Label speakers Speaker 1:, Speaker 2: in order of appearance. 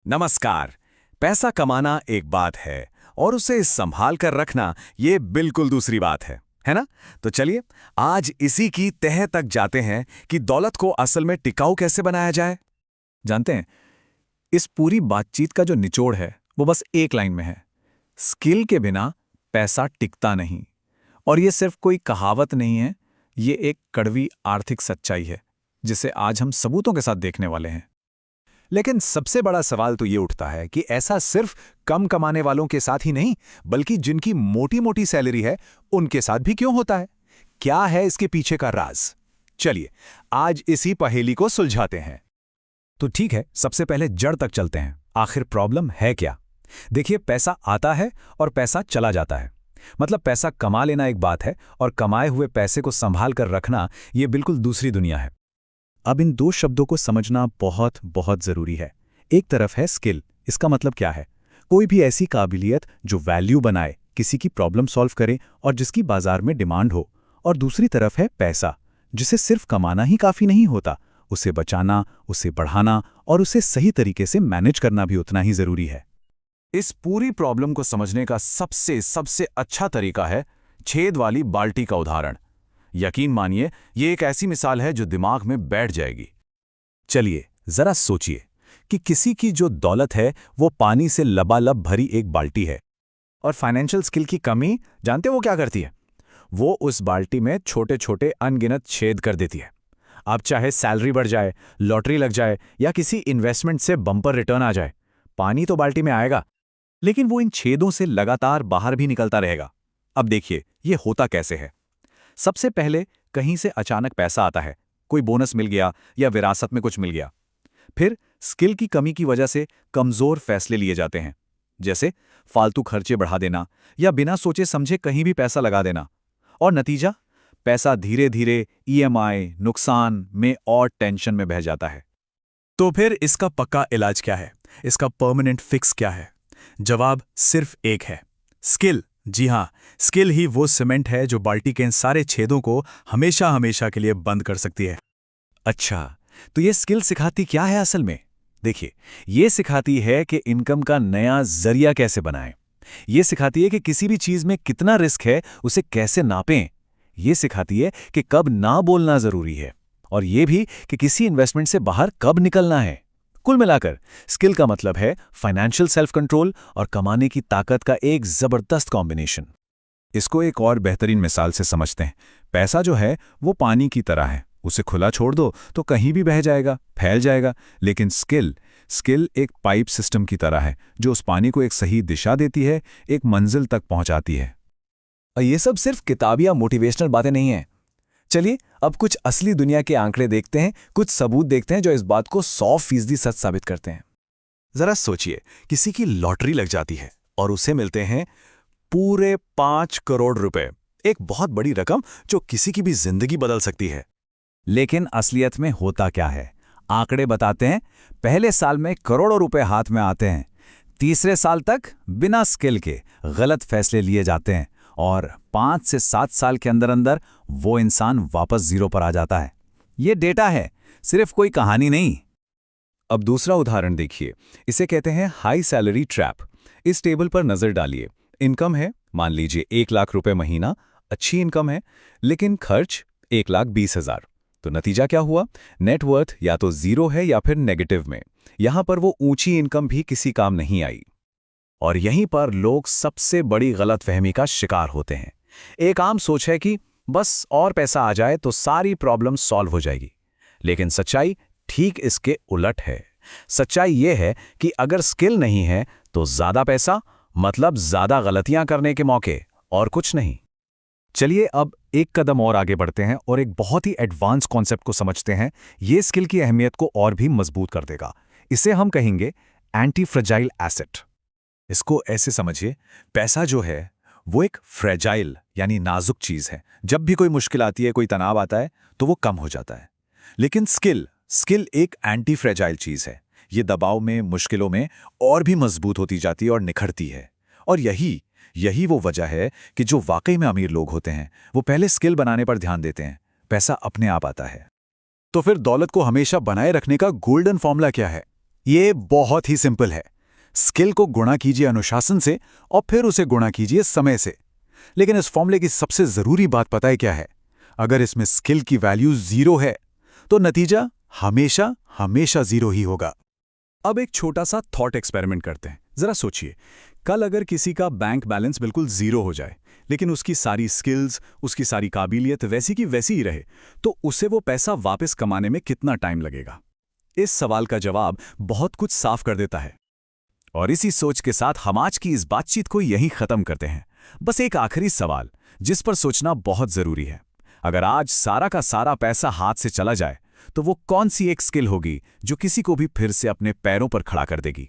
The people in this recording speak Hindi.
Speaker 1: नमस्कार। पैसा कमाना एक बात है और उसे संभाल कर रखना ये बिल्कुल दूसरी बात है ना? तो चलिए आज इसी की तह तक जाते हैं कि दौलत को असल में टिकाऊ कैसे बनाया जाए।
Speaker 2: जानते हैं, इस पूरी बातचीत का जो निचोड़ है वो बस एक लाइन में है। स्किल के बिना पैसा टिकता नहीं। और ये सिर्फ कोई कहावत नहीं है, ये एक कड़वी आर्थिक सच्चाई है जिसे आज हम सबूतों के साथ देखने वाले हैं।
Speaker 3: लेकिन सबसे बड़ा सवाल तो ये उठता है कि ऐसा सिर्फ कम कमाने वालों के साथ ही नहीं, बल्कि जिनकी मोटी मोटी सैलरी है उनके साथ भी क्यों होता है? क्या है इसके पीछे का राज? चलिए आज इसी पहेली को सुलझाते हैं।
Speaker 2: तो ठीक है, सबसे पहले जड़ तक चलते हैं। आखिर प्रॉब्लम है क्या? देखिए, पैसा आता है और पैसा चला जाता है। मतलब पैसा कमा लेना एक बात है और कमाए हुए पैसे को संभाल कर रखना ये बिल्कुल दूसरी दुनिया है। अब इन दो शब्दों को समझना बहुत बहुत जरूरी है। एक तरफ है स्किल। इसका मतलब क्या है? कोई भी ऐसी काबिलियत जो वैल्यू बनाए, किसी की प्रॉब्लम सॉल्व करे और जिसकी बाजार में डिमांड हो। और दूसरी तरफ है पैसा, जिसे सिर्फ कमाना ही काफी नहीं होता, उसे बचाना, उसे बढ़ाना और उसे सही तरीके से मैनेज करना भी उतना ही जरूरी है।
Speaker 1: इस पूरी प्रॉब्लम को समझने का सबसे सबसे अच्छा तरीका है छेद वाली बाल्टी का उदाहरण। यकीन मानिए, ये एक ऐसी मिसाल है जो दिमाग में बैठ जाएगी।
Speaker 2: चलिए जरा सोचिए कि किसी की जो दौलत है वो पानी से लबालब भरी एक बाल्टी है।
Speaker 3: और फाइनेंशियल स्किल की कमी, जानते हो वो क्या करती है? वो उस बाल्टी में छोटे छोटे अनगिनत छेद कर देती है। अब चाहे सैलरी बढ़ जाए, लॉटरी लग जाए या किसी इन्वेस्टमेंट से बम्पर रिटर्न आ जाए, पानी तो बाल्टी में आएगा,
Speaker 2: लेकिन वो इन छेदों से लगातार बाहर भी निकलता रहेगा। अब देखिए, ये होता कैसे है। सबसे पहले कहीं से अचानक पैसा आता है, कोई बोनस मिल गया या विरासत में कुछ मिल गया। फिर स्किल की कमी की वजह से कमजोर फैसले लिए जाते हैं, जैसे फालतू खर्चे बढ़ा देना या बिना सोचे समझे कहीं भी पैसा लगा देना। और नतीजा, पैसा धीरे धीरे ईएमआई, नुकसान में और टेंशन में बह जाता है।
Speaker 4: तो फिर इसका पक्का इलाज क्या है? इसका परमानेंट फिक्स क्या है? जवाब सिर्फ एक है, स्किल। जी हाँ, स्किल ही वो सीमेंट है जो बाल्टी के इन सारे छेदों को हमेशा हमेशा के लिए बंद कर सकती है।
Speaker 2: अच्छा, तो ये स्किल सिखाती क्या है असल में? देखिए, ये सिखाती है कि इनकम का नया जरिया कैसे बनाएं। ये सिखाती है कि किसी भी चीज में कितना रिस्क है, उसे कैसे नापें। ये सिखाती है कि कब ना बोलना जरूरी है, और ये भी कि किसी इन्वेस्टमेंट से बाहर कब निकलना है। कुल मिलाकर स्किल का मतलब है फाइनेंशियल सेल्फ कंट्रोल और कमाने की ताकत का एक जबरदस्त कॉम्बिनेशन।
Speaker 3: इसको एक और बेहतरीन मिसाल से समझते हैं। पैसा जो है वो पानी की तरह है, उसे खुला छोड़ दो तो कहीं भी बह जाएगा, फैल जाएगा। लेकिन स्किल एक पाइप सिस्टम की तरह है जो उस पानी को एक सही दिशा देती है, एक मंजिल तक पहुंचाती है।
Speaker 2: और ये सब सिर्फ किताब या मोटिवेशनल बातें नहीं हैं। चलिए अब कुछ असली दुनिया के आंकड़े देखते हैं, कुछ सबूत देखते हैं जो इस बात को 100% सच साबित करते हैं।
Speaker 4: जरा सोचिए, किसी की लॉटरी लग जाती है और उसे मिलते हैं पूरे 5 करोड़ रुपए। एक बहुत बड़ी रकम जो किसी की भी जिंदगी बदल सकती है।
Speaker 2: लेकिन असलियत में होता क्या है? आंकड़े बताते हैं, पहले साल में करोड़ों रुपए हाथ में आते हैं, तीसरे साल तक बिना स्किल के गलत फैसले लिए जाते हैं और 5 से 7 साल के अंदर अंदर वो इंसान वापस जीरो पर आ जाता है। ये डेटा है, सिर्फ कोई कहानी नहीं।
Speaker 3: अब दूसरा उदाहरण देखिए, इसे कहते हैं हाई सैलरी ट्रैप। इस टेबल पर नजर डालिए। इनकम है, मान लीजिए 1 लाख रुपए महीना, अच्छी इनकम है, लेकिन खर्च 1,20,000। तो नतीजा क्या हुआ? नेटवर्थ या तो जीरो है या फिर नेगेटिव में। यहां पर वो ऊंची इनकम भी किसी काम नहीं आई।
Speaker 2: और यहीं पर लोग सबसे बड़ी गलतफहमी का शिकार होते हैं। एक आम सोच है कि बस और पैसा आ जाए तो सारी प्रॉब्लम सॉल्व हो जाएगी। लेकिन सच्चाई ठीक इसके उलट है। सच्चाई यह है कि अगर स्किल नहीं है तो ज्यादा पैसा मतलब ज्यादा गलतियां करने के मौके, और कुछ नहीं।
Speaker 3: चलिए अब एक कदम और आगे बढ़ते हैं और एक बहुत ही एडवांस कॉन्सेप्ट को समझते हैं। ये स्किल की अहमियत को और भी मजबूत कर देगा। इसे हम कहेंगे एंटी फ्रेजाइल एसेट। इसको ऐसे समझिए, पैसा जो है वो एक फ्रेजाइल यानी नाजुक चीज है। जब भी कोई मुश्किल आती है, कोई तनाव आता है तो वो कम हो जाता है। लेकिन स्किल एक एंटी फ्रेजाइल चीज है। ये दबाव में, मुश्किलों में और भी मजबूत होती जाती है और निखरती है। और यही वो वजह है कि जो वाकई में अमीर लोग होते हैं वो पहले स्किल बनाने पर ध्यान देते हैं, पैसा अपने आप आता है।
Speaker 4: तो फिर दौलत को हमेशा बनाए रखने का गोल्डन फॉर्मूला क्या है?
Speaker 3: ये बहुत ही सिंपल है। स्किल को गुणा कीजिए अनुशासन से और फिर उसे गुणा कीजिए समय से। लेकिन इस फॉर्मूले की सबसे जरूरी बात पता है क्या है? अगर इसमें स्किल की वैल्यू 0 है तो नतीजा हमेशा हमेशा 0 ही होगा।
Speaker 2: अब एक छोटा सा थॉट एक्सपेरिमेंट करते हैं। जरा सोचिए, कल अगर किसी का बैंक बैलेंस बिल्कुल 0 हो जाए, लेकिन उसकी सारी स्किल्स, उसकी सारी काबिलियत वैसी की वैसी ही रहे, तो उसे वो पैसा वापस कमाने में कितना टाइम लगेगा? इस सवाल का जवाब बहुत कुछ साफ कर देता है।
Speaker 1: और इसी सोच के साथ हम आज की इस बातचीत को यहीं खत्म करते हैं। बस एक आखिरी सवाल जिस पर सोचना बहुत जरूरी है। अगर आज सारा का सारा पैसा हाथ से चला जाए तो वो कौन सी एक स्किल होगी जो किसी को भी फिर से अपने पैरों पर खड़ा कर देगी?